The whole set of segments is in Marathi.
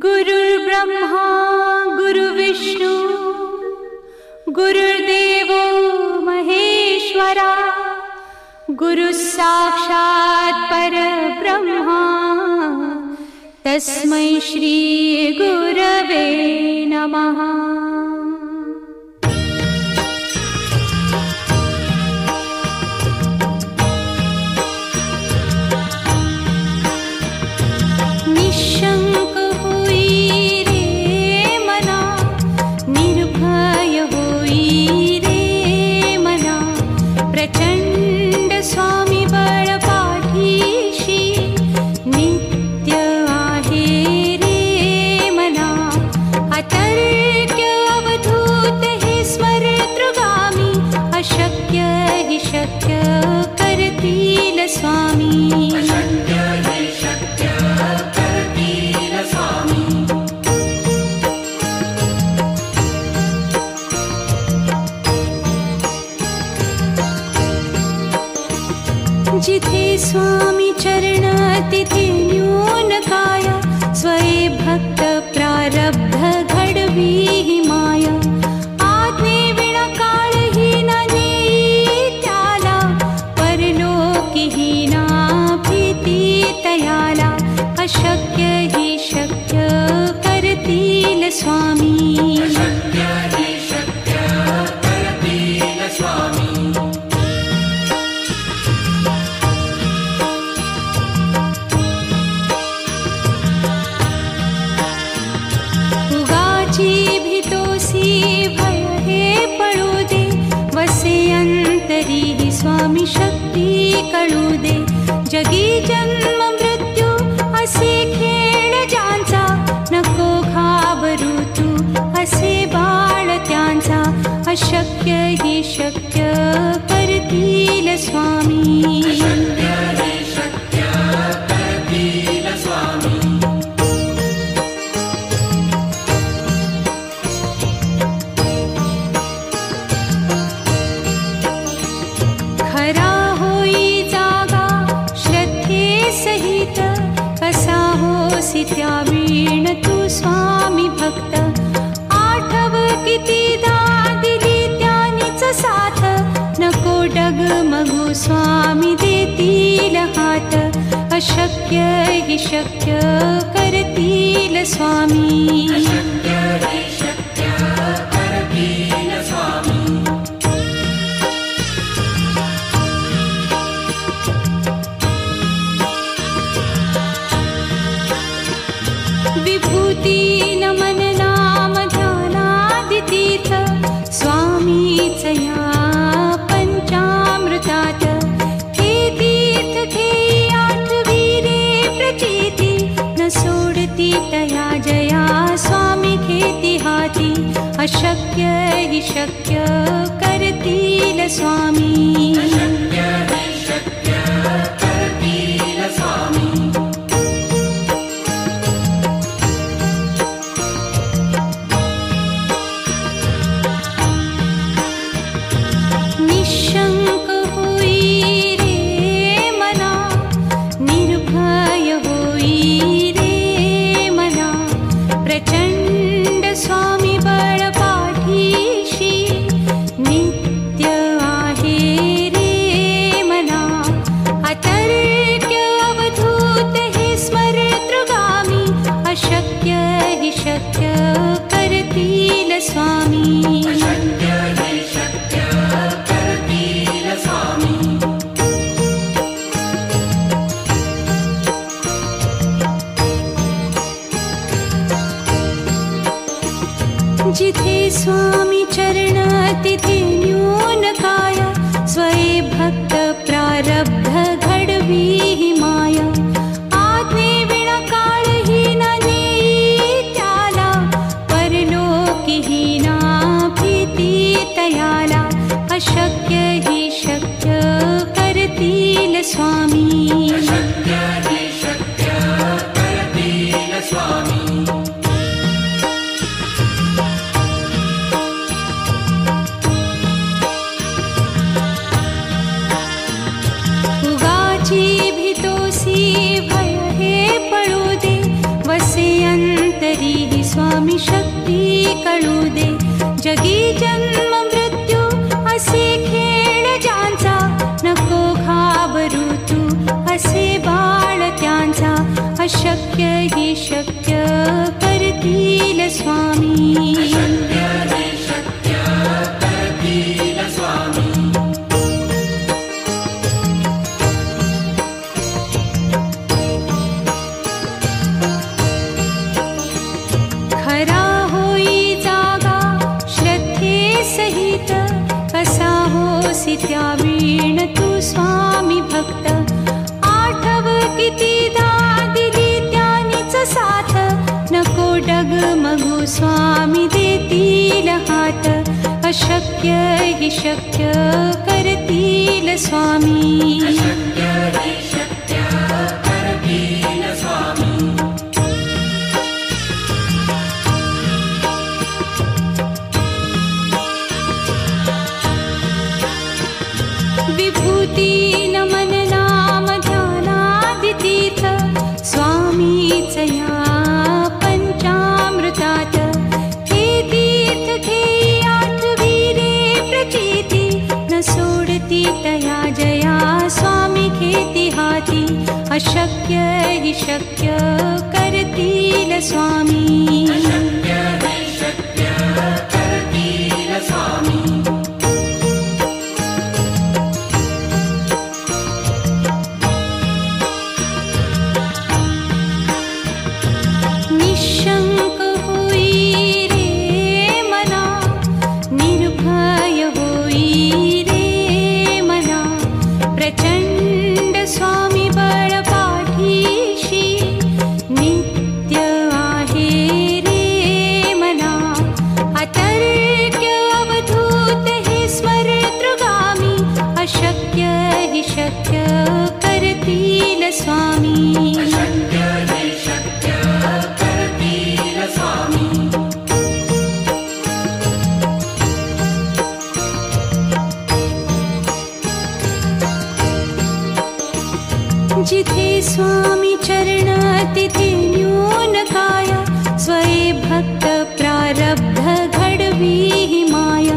गुरुर्ब्रह्मा गुरुर्विष्णू गुरुर्देवो महेश्वरा गुरुसाक्षात् परब्रह्मा तस्मै श्री गुरवे नमः। जिथे स्वामी चरण तिथे न्यून काय स्वये भक्त प्रारब्ध घडवी ही माया। आज्ञे विना काळही न नेई त्याला परलोकी ही ना भीती तयाला। अशक्य ही शक्य करतील स्वामी। स्वामी शक्ती कळू दे जगी जन्म मृत्यू असे खेळ ज्यांचा नको घाबरू तू असे बाळ त्यांचा। अशक्य ही शक्य करतील स्वामी। त्यावीण तू स्वामी भक्त आठव कितीदा दिली त्यानीच साथ। नको डगमगू स्वामी देतील हात। अशक्य ही शक्य करतील स्वामी। विभूती नमन नाम ध्यानादितीर्थ स्वामीच या पंचामृतात। हे तीर्थ घेई आठवी रे प्रचिती न सोडती तया जया स्वामी घेती हाती। अशक्य ही शक्य करतील स्वामी। निशंक होई रे मना निर्भय होई रे मना। प्रचंड स्वामी बळ पाठीशी नित्य आहे रे मना। अतर्क्य अवधूत हे स्मरतृगामी। अशक्य ही शक्य करतील स्वामी। जिथे स्वामी चरण तिथे न्यून काय स्वये भक्त प्रारब्ध घडवी ही माया। आज्ञे विना काळही न नेई त्याला परलोकी ही ना भीती तयाला। अशक्य ही शक्य करतील स्वामी। स्वामी शक्ती कळू दे. जगी जन्म मृत्यू असे खेळ ज्यांचा, नको घाबरू तू असे बाळ त्यांचा. अशक्य ही शक्य करतील स्वामी. खरा होई जागा श्रद्धे सहित, कसा होसी त्या वीण तू स्वामी भक्त. आठव कितीदा दिली त्यानीच साथ, नको डगमगू स्वामी देतील हात. अशक्य ही शक्य करतील स्वामी. विभूती नमन नाम ध्यानादितीर्थ, स्वामीच या पंचामृतात. हे तीर्थ घेई आठवी रे प्रचिती, न सोडती तया जया स्वामी घेती हाती. अशक्य हि शक्य करतील स्वामी. निशंक होई रे मना, निर्भय होई रे मना. प्रचंड स्वामी बळ पाठीशी, नित्य आहे रे मना. अतर्क्य अवधूत हे स्मरतृगामी, अशक्य हि शक्य करतील स्वामी. जिथे स्वामी चरण तिथे न्यून काय, स्वये भक्त प्रारब्ध घडवी ही माया.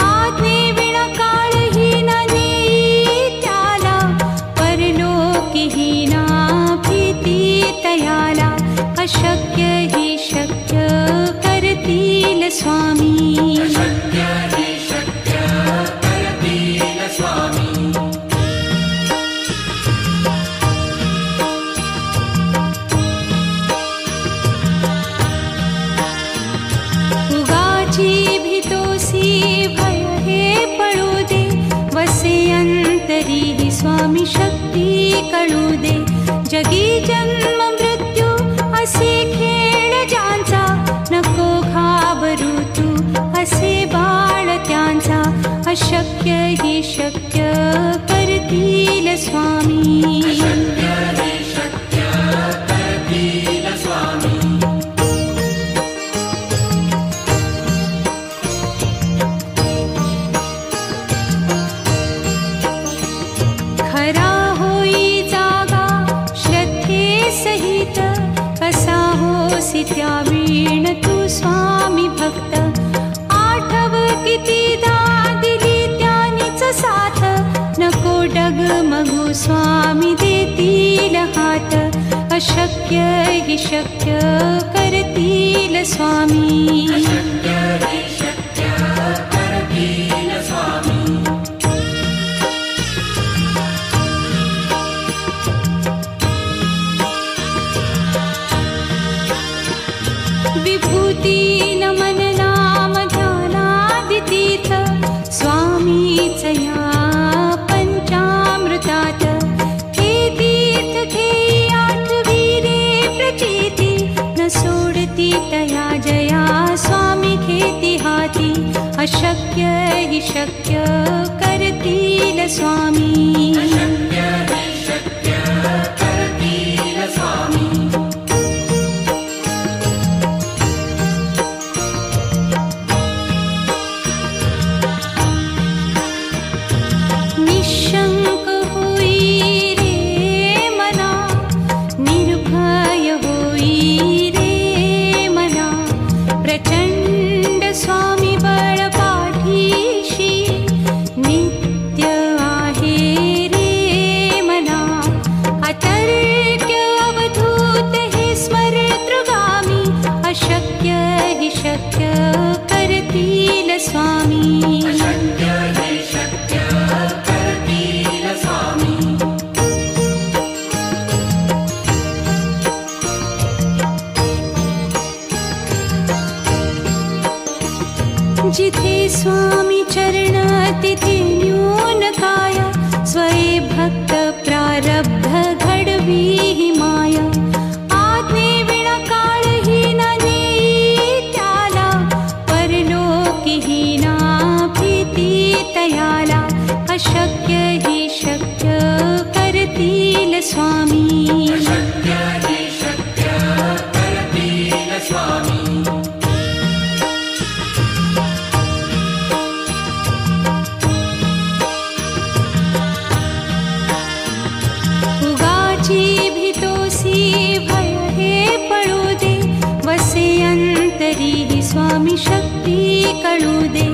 आज्ञे विना काळही न नेई त्याला, परलोकी ही ना भीती तयाला. अशक्य ही शक्य करतील स्वामी. भीतोसी भय हे पळू दे, वसे अंतरी ही स्वामी शक्ती कळू दे. जगी जन्म मृत्यू असे खेळ ज्यांचा, नको घाबरू तू असे बाळ त्यांचा. अशक्य ही शक्य करतील स्वामी. खरा होई जागा श्रद्धे सहित, कसा होसी त्या वीण तू स्वामी भक्त. आठव कितीदा दिली त्यानीच साथ, नको डगमगू स्वामी देतील हात. अशक्य हि शक्य करतील स्वामी. विभूती नमन नाम ध्यानादितीर्थ, स्वामीच या पंचामृतात. हे तीर्थ घेई आठवी रे प्रचिती, न सोडती तया जया स्वामी घेती हाती. अशक्य हि शक्य करतील स्वामी. निशंक होई रे मना, निर्भय होई रे मना. अशक्य हि शक्य करतील स्वामी. अशक्य हि शक्य करतील स्वामी. जिथे स्वामी चरण तिथे न्यून काया. स्वये भक्त प्रारब्ध घडवी हि माया. आज्ञे विना काळही न नेई त्याला. परलोकी ही ना भीती तयाला. अशक्य हि शक्य करतील स्वामी. अशक्य हि शक्य करतील स्वामी. भय हे पडू दे. वसे अंतरी ही स्वामी शक्ती कळू दे.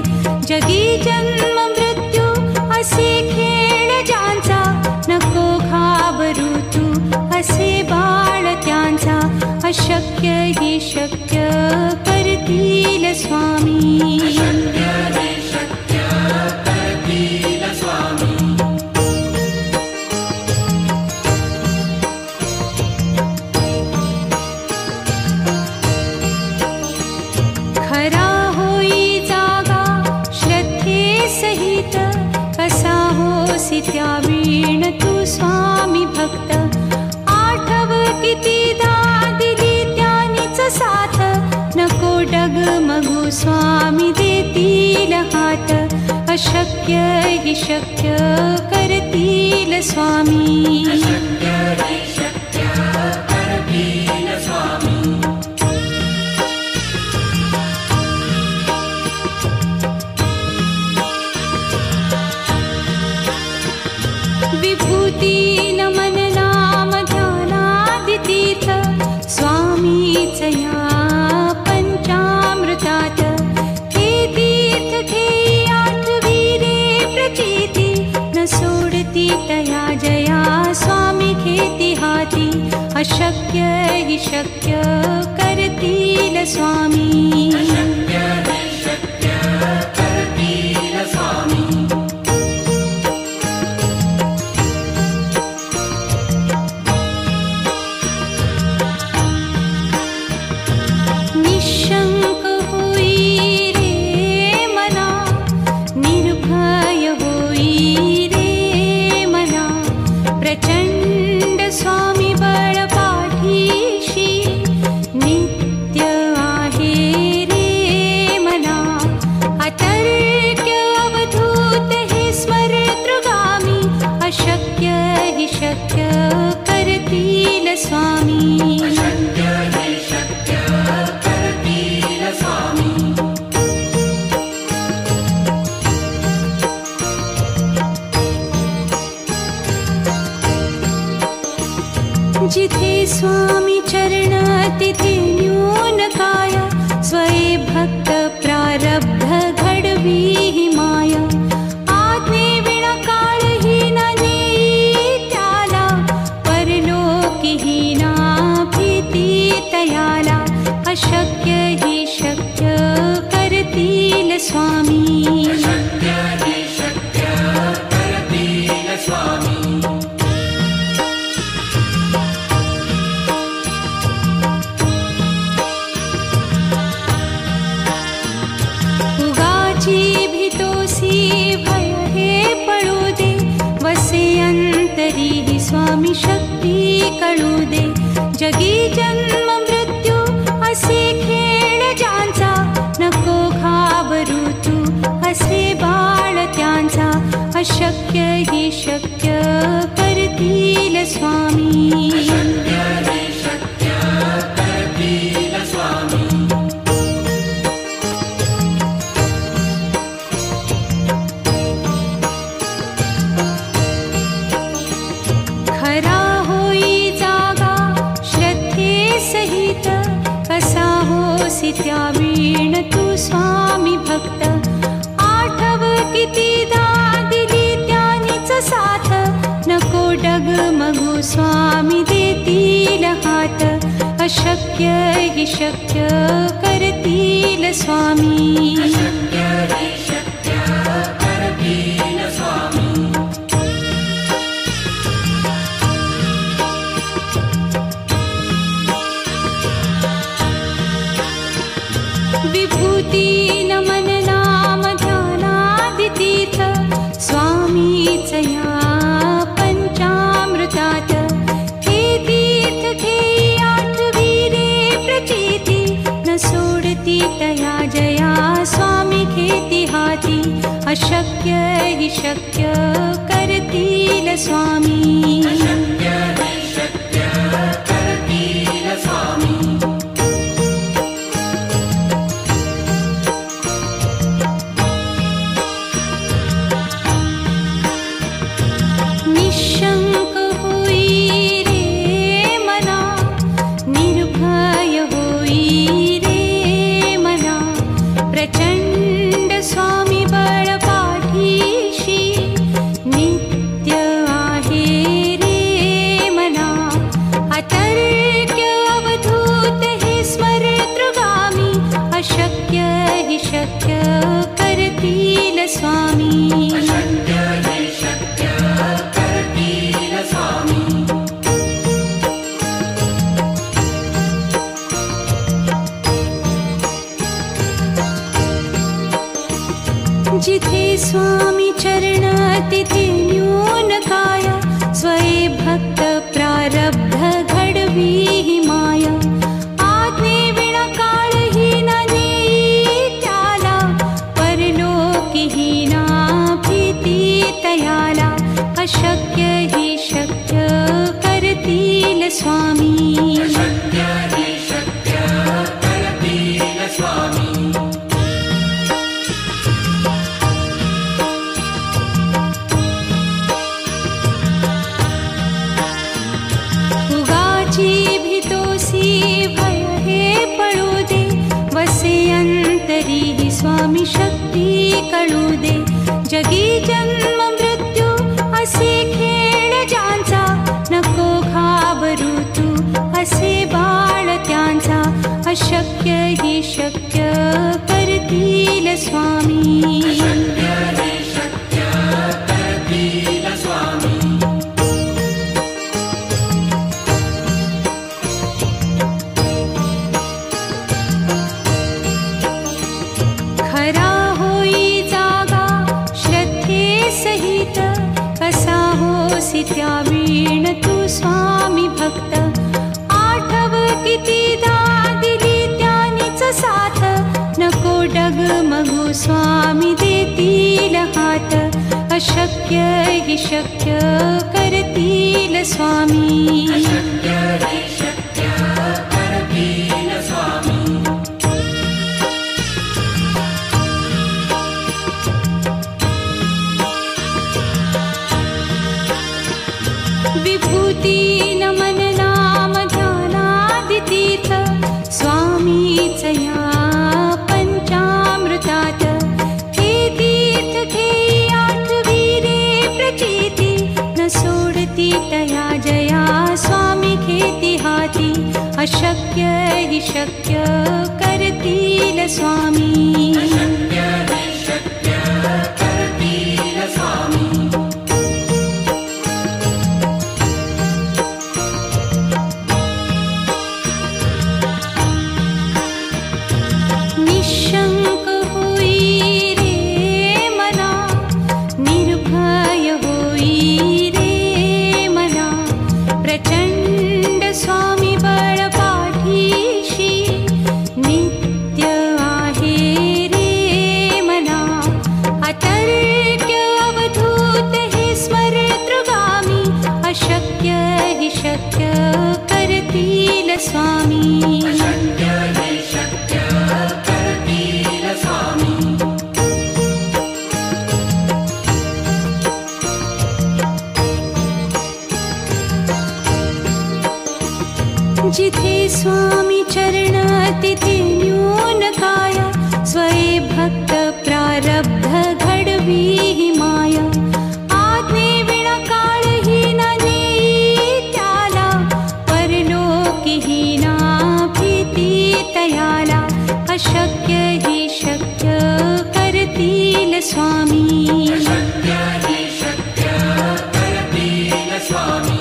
जगी जन्म मृत्यू असे खेळ ज्यांचा. नको घाबरू तू असे बाळ त्यांचा. अशक्य हि शक्य करतील स्वामी. अशक्य हि शक्य करतील स्वामी. खरा होई जागा श्रद्धे सहित. कसा होसी त्या वीण तू स्वामी भक्त. आठव कितीदा दिली त्यानीच साथ. नको डगमगू स्वामी देतील हात. अशक्य हि शक्य करतील स्वामी. अशक्य हि शक्य करतील स्वामी. विभूती नमन नाम ध्यानादितीर्थ. स्वामीच या पंचामृतात. हे तीर्थ घेई आठवी रे प्रचिती. न सोडती तया जया स्वामी घेती हाती. अशक्य हि शक्य करतील स्वामी. अशक्य हि शक्य करतील स्वामी. निशंक होई रे मना. निर्भय होई रे मना. प्रचंड स्वामी बळ पाठीशी. नित्य आहे रे मना. अतर्क्य अवधूत हे स्मरतृगामी. अशक्य हि शक्य करतील स्वामी. अशक्य हि शक्य करतील स्वामी. जिथे स्वामी चरण तिथे न्यून काया. स्वये भक्त प्रारब्ध घडवी हि माया. आज्ञे विना काळही न नेई त्याला. परलोकी ही ना भीती तयाला. अशक्य हि शक्य करतील स्वामी. अशक्य हि शक्य करतील स्वामी. उगाची भीतोसी भय हे पडू दे. वसे अंतरी ही स्वामी शक्ती कळू दे. जगी जन्म मृत्यू असे खेळ ज्यांचा. नको घाबरू तू असे बाळ त्यांचा. अशक्य हि शक्य करतील स्वामी. अशक्य हि शक्य करतील स्वामी. खरा होई जागा श्रद्धे सहित. कसा होसी त्या वीण तू स्वामी भक्त. आठव कितीदा दिली त्यानीच साथ. नको डगमगू स्वामी देतील हात. अशक्य हि शक्य करतील स्वामी. अशक्य हि शक्य करतील स्वामी. विभूती नमन नाम ध्यानादितीर्थ स्वामीच या पंचामृतात. हे तीर्थ घेई आठवीरे प्रचिती न सोडती तया जया स्वामी घेती हाती. अशक्य हि शक्य करतील स्वामी. अशक्य हि शक्य करतील स्वामी. निशंक होई रे मना, निर्भय होई रे मना. प्रचंड स्वामी बळ पाठीशी नित्य आहे रे मना. अतर्क्य अवधूत हे स्मरतृगामी. अशक्य हि शक्य करतील स्वामी. अशक्य हि शक्य करतील स्वामी. जिथे स्वामी चरण तिथे न्यून काय. स्वये भक्त प्रारब्ध घडवी हि माया. आज्ञे विना काळही न नेई त्याला. परलोकी हि ना भीती तयाला. अशक्य हि शक्य करतील स्वामी. अशक्य हि शक्य करतील स्वामी. उगाची भीतोसी भय हे पळू दे. वसे अंतरी हि स्वामी शक्ती कळू दे. जगी जन्म मृत्यू असे खेळ ज्यांचा. नको घाबरू तू असे बाळ त्यांचा. अशक्य हि शक्य करतील स्वामी. अशक्य हि शक्य करतील स्वामी. खरा होई जागा श्रद्धे सहित. कसा होसी त्या वीण तू स्वामी भक्त. आठव कितीदा दिली त्यानीच साथ. नको डगमगू स्वामी देतील हात. अशक्य हि शक्य करतील स्वामी. अशक्य हि शक्य करतील स्वामी. विभूती नमन नाम ध्यानादितीर्थ स्वामीच या पंचामृतात. हे तीर्थ घेई आठवीरे प्रचिती न सोडती तया जया स्वामी घेती हाती. अशक्य हि शक्य करतील स्वामी. अशक्य हि शक्य करतील स्वामी. निशंक होई रे मना, निर्भय होई रे मना. प्रचंड स्वामी बळ पाठीशी नित्य आहे अशक्य हि शक्य करतील स्वामी. अशक्य हि शक्य करतील स्वामी.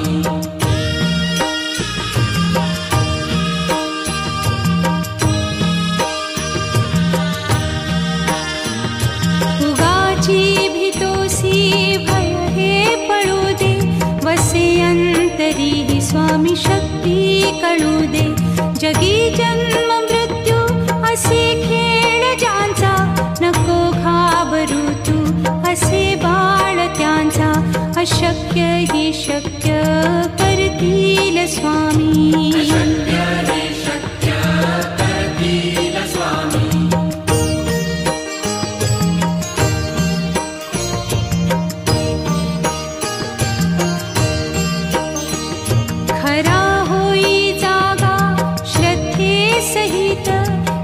उगाची भीतोसी भय हे पळू दे, वसे अंतरी ही स्वामी शक्ती कळू दे. जगी जन्म मृत्यू असे खेळ ज्यांचा, नको घाबरू तू असे बाळ त्यांचा. अशक्य हि शक्य करतील स्वामी. अशक्य हि शक्य करतील स्वामी. खरा होई जागा श्रद्धे सहित,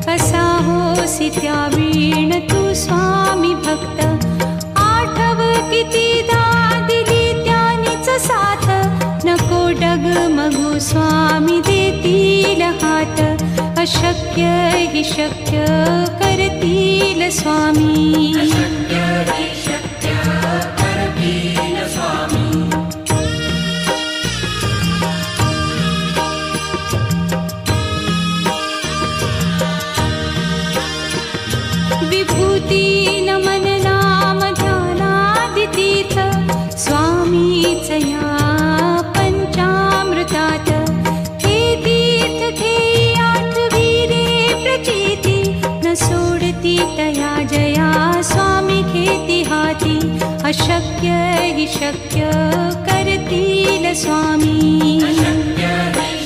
कसा होसी त्या वीण तू स्वामी भक्त. आठव कितीदा दिली त्यानीच साथ, नको डगमगू स्वामी देतील हात. अशक्य हि शक्य करतील स्वामी. अशक्य हि शक्य करतील स्वामी. विभूती नमन नाम ध्यानादितीर्थ, स्वामीच या पंचामृतात. हे तीर्थ घेई आठवी रे प्रचिती, न सोडती तया जया स्वामी घेती हाती. अशक्य हि शक्य करतील स्वामी. अशक्य हि